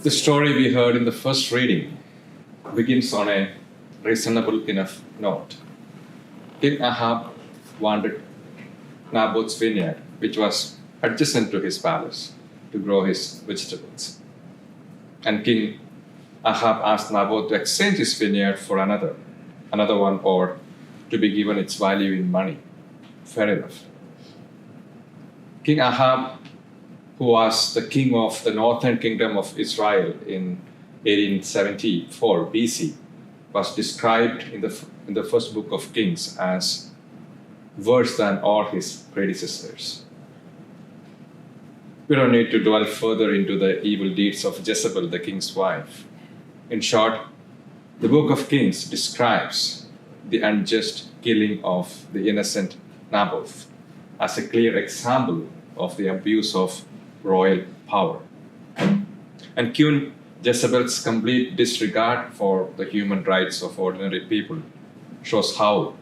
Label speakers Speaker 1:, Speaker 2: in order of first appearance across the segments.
Speaker 1: The story we heard in the first reading begins on a reasonable enough note. King Ahab wanted Naboth's vineyard, which was adjacent to his palace, to grow his vegetables. And King Ahab asked Naboth to exchange his vineyard for another one, or to be given its value in money. Fair enough. King Ahab, who was the king of the northern kingdom of Israel in 1874 BC, was described in the first book of Kings as worse than all his predecessors. We don't need to dwell further into the evil deeds of Jezebel, the king's wife. In short, the book of Kings describes the unjust killing of the innocent Naboth as a clear example of the abuse of royal power. And Queen Jezebel's complete disregard for the human rights of ordinary people shows how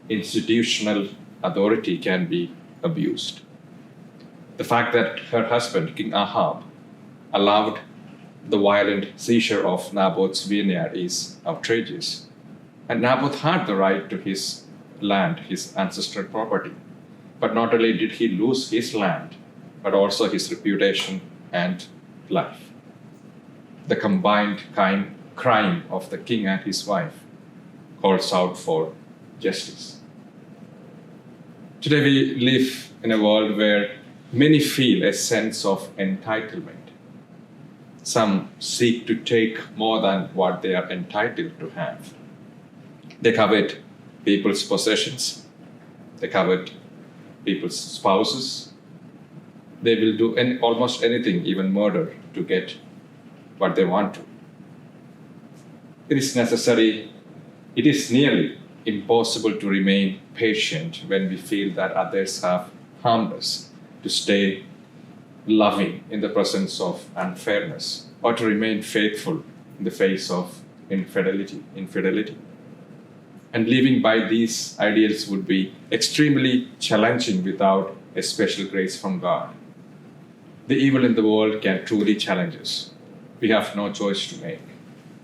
Speaker 1: institutional authority can be abused. The fact that her husband, King Ahab, allowed the violent seizure of Naboth's vineyard is outrageous. And Naboth had the right to his land, his ancestral property. But not only did he lose his land, but also his reputation and life. The combined crime of the king and his wife calls out for justice. Today we live in a world where many feel a sense of entitlement. Some seek to take more than what they are entitled to have. They covet people's possessions. They covet people's spouses. They will do almost anything, even murder, to get what they want to. It is nearly impossible to remain patient when we feel that others have harmed us, to stay loving in the presence of unfairness, or to remain faithful in the face of infidelity. And living by these ideals would be extremely challenging without a special grace from God. The evil in the world can truly challenge us. We have no choice to make.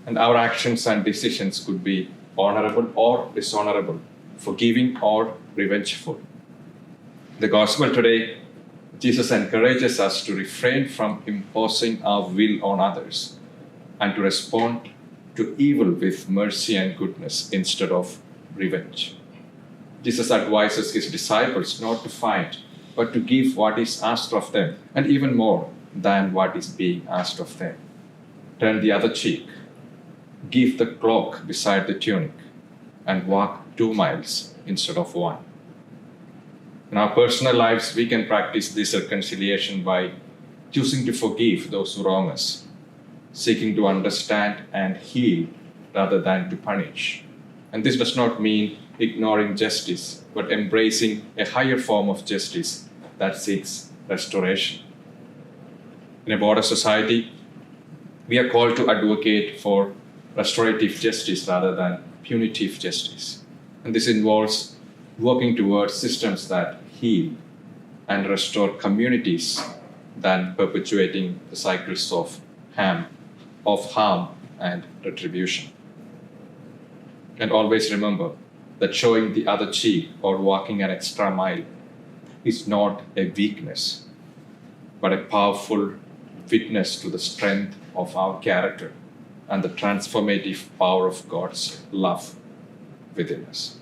Speaker 1: And our actions and decisions could be honorable or dishonorable, forgiving or revengeful. The gospel today, Jesus encourages us to refrain from imposing our will on others and to respond to evil with mercy and goodness instead of revenge. Jesus advises his disciples not to fight, but to give what is asked of them, and even more than what is being asked of them. Turn the other cheek, give the cloak beside the tunic, and walk 2 miles instead of 1. In our personal lives, we can practice this reconciliation by choosing to forgive those who wrong us, seeking to understand and heal rather than to punish. And this does not mean ignoring justice, but embracing a higher form of justice that seeks restoration. In a border society, we are called to advocate for restorative justice rather than punitive justice. And this involves working towards systems that heal and restore communities than perpetuating the cycles of harm and retribution. And always remember that showing the other cheek or walking an extra mile is not a weakness, but a powerful witness to the strength of our character and the transformative power of God's love within us.